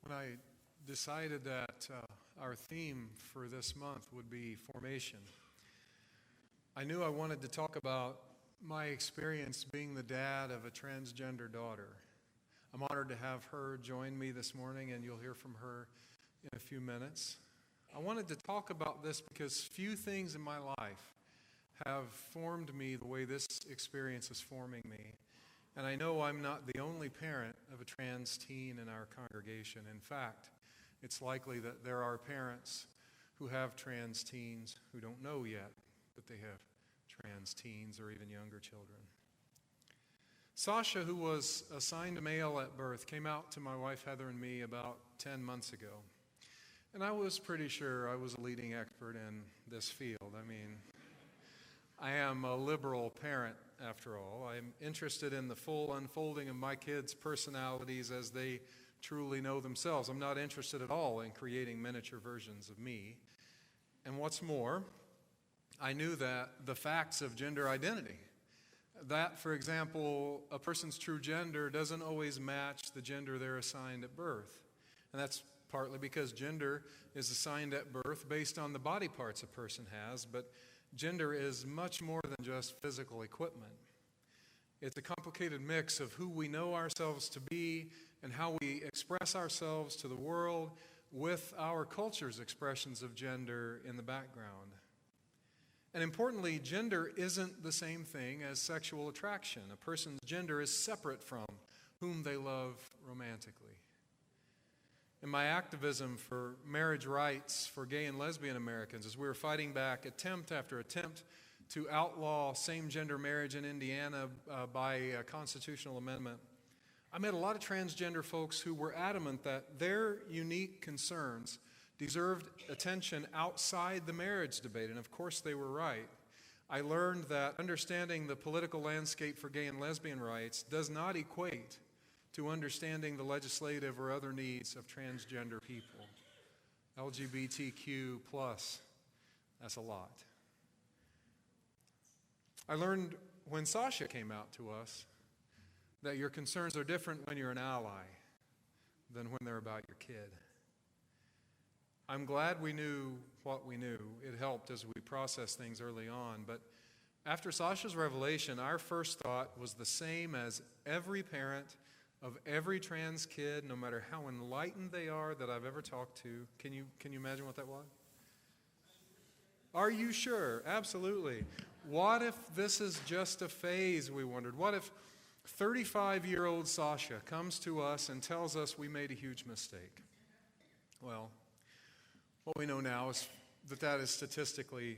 When I decided that our theme for this month would be formation, I knew I wanted to talk about my experience being the dad of a transgender daughter. I'm honored to have her join me this morning, and you'll hear from her in a few minutes. I wanted to talk about this because few things in my life have formed me the way this experience is forming me. And I know I'm not the only parent of a trans teen in our congregation. In fact, it's likely that there are parents who have trans teens who don't know yet that they have trans teens or even younger children. Sasha, who was assigned a male at birth, came out to my wife Heather and me about 10 months ago. And I was pretty sure I was a leading expert in this field. I am a liberal parent, after all. I'm interested in the full unfolding of my kids' personalities as they truly know themselves. I'm not interested at all in creating miniature versions of me. And what's more, I knew that the facts of gender identity, that, for example, a person's true gender doesn't always match the gender they're assigned at birth. And that's partly because gender is assigned at birth based on the body parts a person has, but gender is much more than just physical equipment. It's a complicated mix of who we know ourselves to be and how we express ourselves to the world with our culture's expressions of gender in the background. And importantly, gender isn't the same thing as sexual attraction. A person's gender is separate from whom they love romantically. In my activism for marriage rights for gay and lesbian Americans, as we were fighting back attempt after attempt to outlaw same-gender marriage in Indiana by a constitutional amendment, I met a lot of transgender folks who were adamant that their unique concerns deserved attention outside the marriage debate, and of course they were right. I learned that understanding the political landscape for gay and lesbian rights does not equate to understanding the legislative or other needs of transgender people. LGBTQ+, that's a lot. I learned when Sasha came out to us that your concerns are different when you're an ally than when they're about your kid. I'm glad we knew what we knew. It helped as we processed things early on. But after Sasha's revelation, our first thought was the same as every parent of every trans kid, no matter how enlightened they are, that I've ever talked to. Can you imagine what that was? Are you sure? Absolutely. What if this is just a phase, we wondered? What if 35-year-old Sasha comes to us and tells us we made a huge mistake? Well, what we know now is that is statistically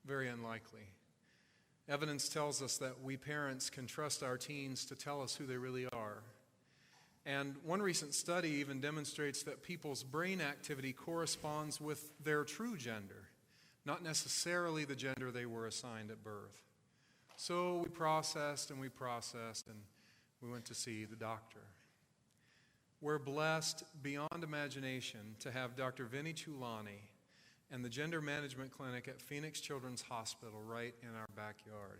very unlikely. Evidence tells us that we parents can trust our teens to tell us who they really are. And one recent study even demonstrates that people's brain activity corresponds with their true gender, not necessarily the gender they were assigned at birth. So we processed and we went to see the doctor. We're blessed beyond imagination to have Dr. Vinnie Chulani and the Gender Management Clinic at Phoenix Children's Hospital right in our backyard.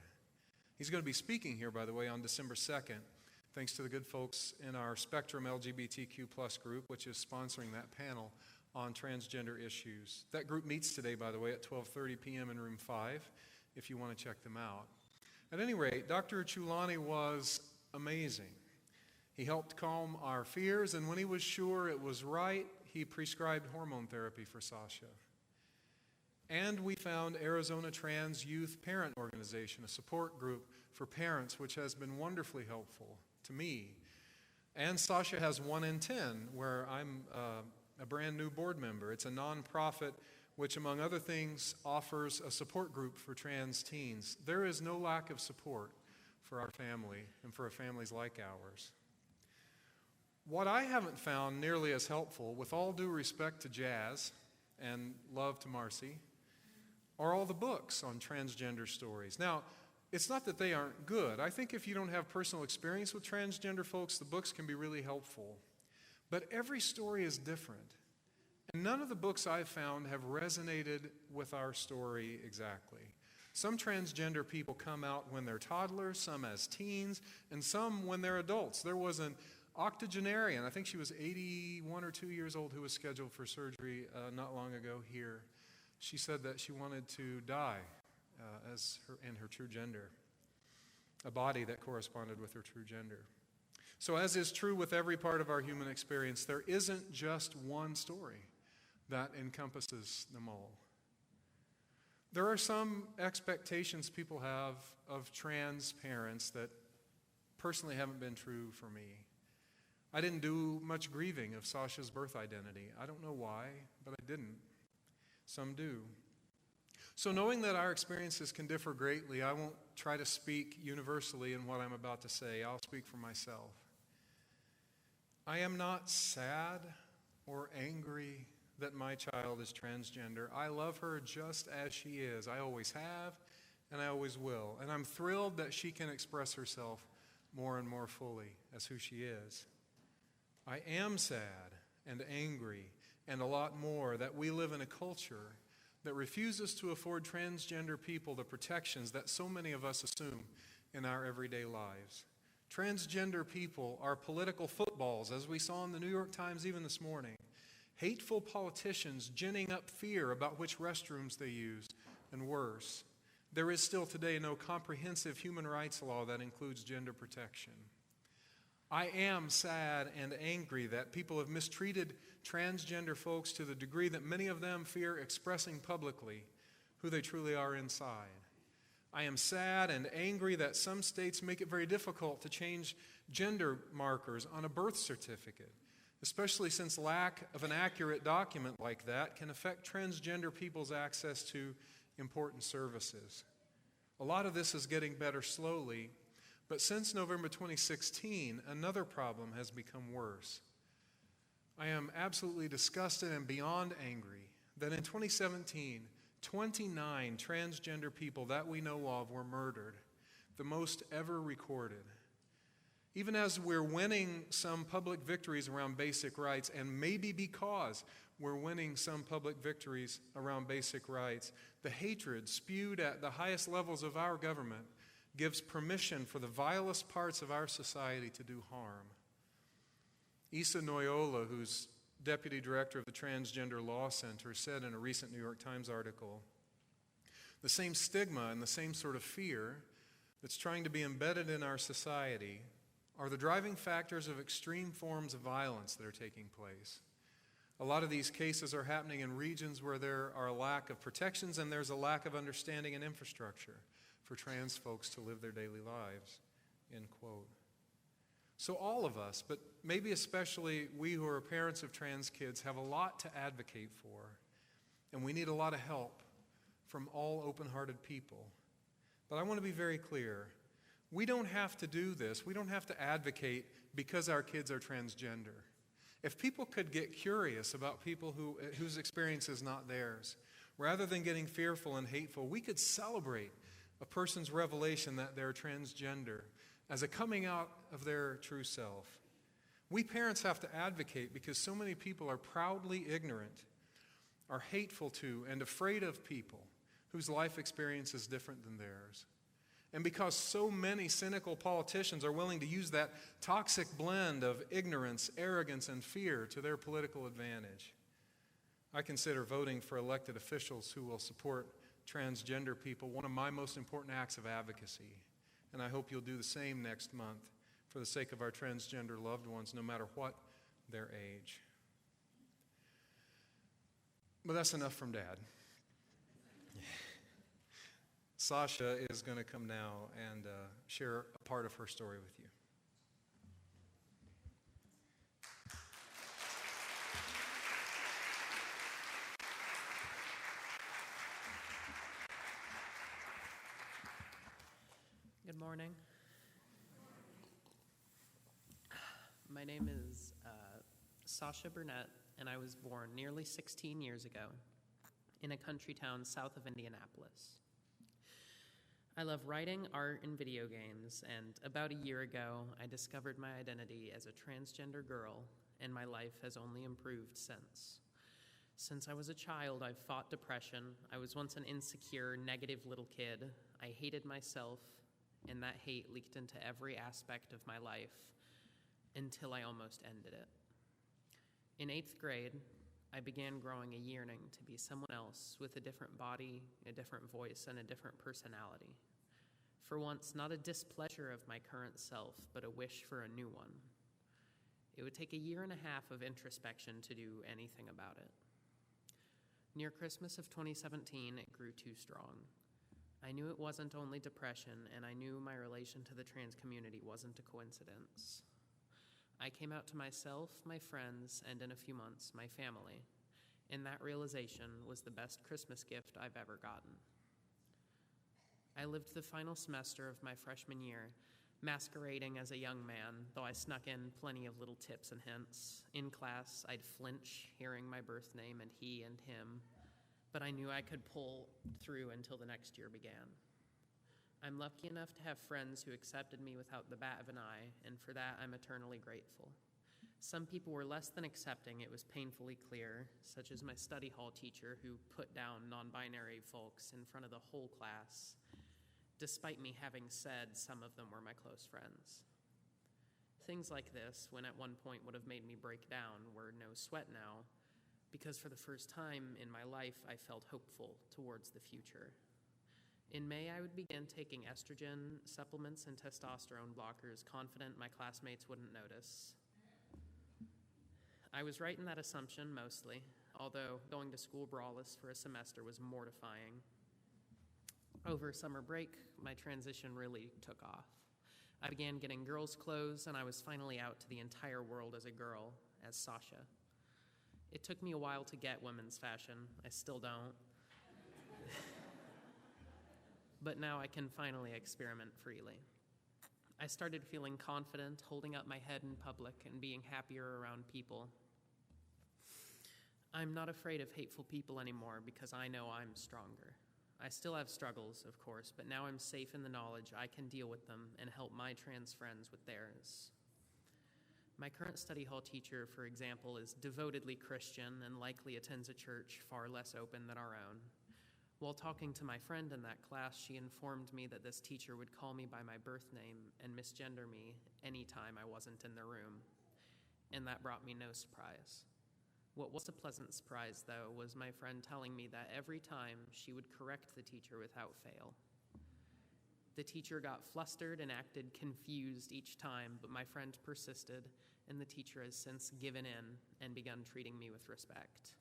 He's going to be speaking here, by the way, on December 2nd, thanks to the good folks in our Spectrum LGBTQ+ group, which is sponsoring that panel on transgender issues. That group meets today, by the way, at 12:30 p.m. in room 5, if you want to check them out. At any rate, Dr. Chulani was amazing. He helped calm our fears, and when he was sure it was right, he prescribed hormone therapy for Sasha. And we found Arizona Trans Youth Parent Organization, a support group for parents, which has been wonderfully helpful to me. And Sasha has 1 in 10, where I'm a brand new board member. It's a nonprofit which, among other things, offers a support group for trans teens. There is no lack of support for our family and for families like ours. What I haven't found nearly as helpful, with all due respect to Jazz and love to Marcy, are all the books on transgender stories. Now, it's not that they aren't good. I think if you don't have personal experience with transgender folks, the books can be really helpful. But every story is different. And none of the books I've found have resonated with our story exactly. Some transgender people come out when they're toddlers, some as teens, and some when they're adults. There was an octogenarian. I think she was 81 or 2 years old who was scheduled for surgery not long ago here. She said that she wanted to die in her true gender, a body that corresponded with her true gender. So as is true with every part of our human experience, there isn't just one story that encompasses them all. There are some expectations people have of trans parents that personally haven't been true for me. I didn't do much grieving of Sasha's birth identity. I don't know why, but I didn't. Some do. So knowing that our experiences can differ greatly, I won't try to speak universally in what I'm about to say. I'll speak for myself. I am not sad or angry that my child is transgender. I love her just as she is. I always have, and I always will. And I'm thrilled that she can express herself more and more fully as who she is. I am sad and angry and a lot more that we live in a culture that refuses to afford transgender people the protections that so many of us assume in our everyday lives. Transgender people are political footballs, as we saw in the New York Times even this morning. Hateful politicians ginning up fear about which restrooms they use, and worse. There is still today no comprehensive human rights law that includes gender protection. I am sad and angry that people have mistreated transgender folks to the degree that many of them fear expressing publicly who they truly are inside. I am sad and angry that some states make it very difficult to change gender markers on a birth certificate, especially since lack of an accurate document like that can affect transgender people's access to important services. A lot of this is getting better slowly, but since November 2016, another problem has become worse. I am absolutely disgusted and beyond angry that in 2017, 29 transgender people that we know of were murdered, the most ever recorded. Even as we're winning some public victories around basic rights, and maybe because we're winning some public victories around basic rights, the hatred spewed at the highest levels of our government gives permission for the vilest parts of our society to do harm. Issa Noyola, who's deputy director of the Transgender Law Center, said in a recent New York Times article, the same stigma and the same sort of fear that's trying to be embedded in our society are the driving factors of extreme forms of violence that are taking place. A lot of these cases are happening in regions where there are a lack of protections and there's a lack of understanding and infrastructure for trans folks to live their daily lives, end quote. So all of us, but maybe especially we who are parents of trans kids, have a lot to advocate for, and we need a lot of help from all open-hearted people. But I want to be very clear. We don't have to do this. We don't have to advocate because our kids are transgender. If people could get curious about people whose experience is not theirs, rather than getting fearful and hateful, we could celebrate a person's revelation that they're transgender as a coming out of their true self. We parents have to advocate because so many people are proudly ignorant, are hateful to, and afraid of people whose life experience is different than theirs. And because so many cynical politicians are willing to use that toxic blend of ignorance, arrogance, and fear to their political advantage. I consider voting for elected officials who will support transgender people one of my most important acts of advocacy. And I hope you'll do the same next month for the sake of our transgender loved ones, no matter what their age. But that's enough from Dad. Sasha is going to come now and share a part of her story with you. Good morning. My name is Sasha Burnette, and I was born nearly 16 years ago in a country town south of Indianapolis. I love writing, art, and video games, and about a year ago, I discovered my identity as a transgender girl, and my life has only improved since. Since I was a child, I've fought depression. I was once an insecure, negative little kid. I hated myself, and that hate leaked into every aspect of my life. until I almost ended it. In 8th grade, I began growing a yearning to be someone else with a different body, a different voice, and a different personality. For once, not a displeasure of my current self, but a wish for a new one. It would take a year and a half of introspection to do anything about it. Near Christmas of 2017, it grew too strong. I knew it wasn't only depression, and I knew my relation to the trans community wasn't a coincidence. I came out to myself, my friends, and in a few months, my family, and that realization was the best Christmas gift I've ever gotten. I lived the final semester of my freshman year, masquerading as a young man, though I snuck in plenty of little tips and hints. In class, I'd flinch hearing my birth name and he and him, but I knew I could pull through until the next year began. I'm lucky enough to have friends who accepted me without the bat of an eye, and for that I'm eternally grateful. Some people were less than accepting, it was painfully clear, such as my study hall teacher who put down non-binary folks in front of the whole class, despite me having said some of them were my close friends. Things like this, when at one point would have made me break down, were no sweat now, because for the first time in my life I felt hopeful towards the future. In May, I would begin taking estrogen supplements and testosterone blockers, confident my classmates wouldn't notice. I was right in that assumption, mostly, although going to school braless for a semester was mortifying. Over summer break, my transition really took off. I began getting girls' clothes, and I was finally out to the entire world as a girl, as Sasha. It took me a while to get women's fashion. I still don't. But now I can finally experiment freely. I started feeling confident, holding up my head in public, and being happier around people. I'm not afraid of hateful people anymore because I know I'm stronger. I still have struggles, of course, but now I'm safe in the knowledge I can deal with them and help my trans friends with theirs. My current study hall teacher, for example, is devotedly Christian and likely attends a church far less open than our own. While talking to my friend in that class, she informed me that this teacher would call me by my birth name and misgender me anytime I wasn't in the room, and that brought me no surprise. What was a pleasant surprise, though, was my friend telling me that every time she would correct the teacher without fail. The teacher got flustered and acted confused each time, but my friend persisted, and the teacher has since given in and begun treating me with respect.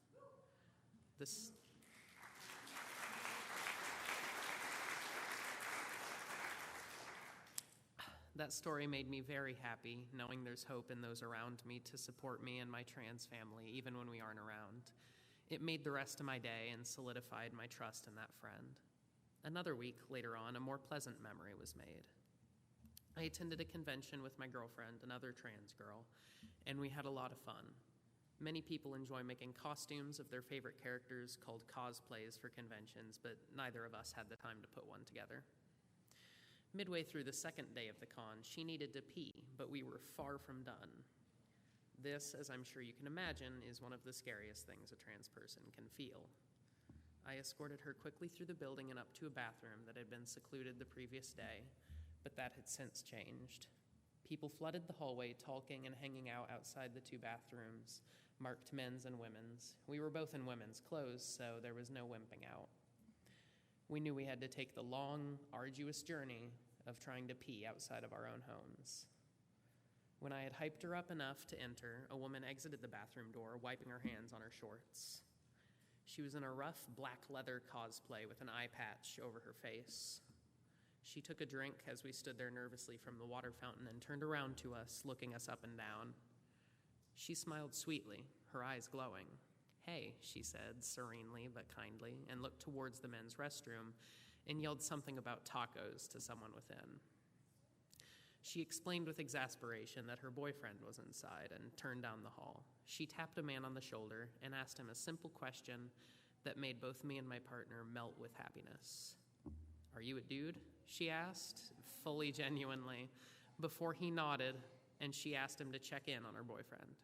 That story made me very happy, knowing there's hope in those around me to support me and my trans family, even when we aren't around. It made the rest of my day and solidified my trust in that friend. Another week later on, a more pleasant memory was made. I attended a convention with my girlfriend, another trans girl, and we had a lot of fun. Many people enjoy making costumes of their favorite characters called cosplays for conventions, but neither of us had the time to put one together. Midway through the second day of the con, she needed to pee, but we were far from done. This, as I'm sure you can imagine, is one of the scariest things a trans person can feel. I escorted her quickly through the building and up to a bathroom that had been secluded the previous day, but that had since changed. People flooded the hallway, talking and hanging out outside the two bathrooms, marked men's and women's. We were both in women's clothes, so there was no wimping out. We knew we had to take the long, arduous journey of trying to pee outside of our own homes. When I had hyped her up enough to enter, a woman exited the bathroom door, wiping her hands on her shorts. She was in a rough black leather cosplay with an eye patch over her face. She took a drink as we stood there nervously from the water fountain and turned around to us, looking us up and down. She smiled sweetly, her eyes glowing. "Hey," she said, serenely but kindly, and looked towards the men's restroom and yelled something about tacos to someone within. She explained with exasperation that her boyfriend was inside and turned down the hall. She tapped a man on the shoulder and asked him a simple question that made both me and my partner melt with happiness. "Are you a dude?" she asked, fully genuinely, before he nodded, and she asked him to check in on her boyfriend.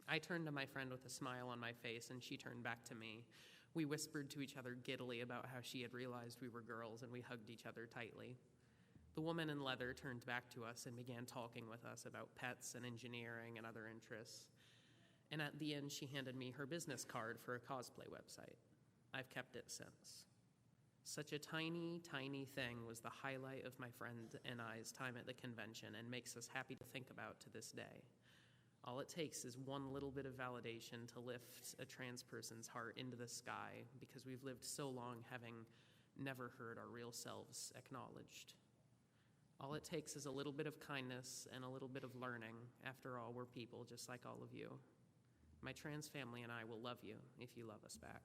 I turned to my friend with a smile on my face, and she turned back to me. We whispered to each other giddily about how she had realized we were girls, and we hugged each other tightly. The woman in leather turned back to us and began talking with us about pets and engineering and other interests. And at the end, she handed me her business card for a cosplay website. I've kept it since. Such a tiny, tiny thing was the highlight of my friend and I's time at the convention and makes us happy to think about to this day. All it takes is one little bit of validation to lift a trans person's heart into the sky because we've lived so long having never heard our real selves acknowledged. All it takes is a little bit of kindness and a little bit of learning. After all, we're people just like all of you. My trans family and I will love you if you love us back.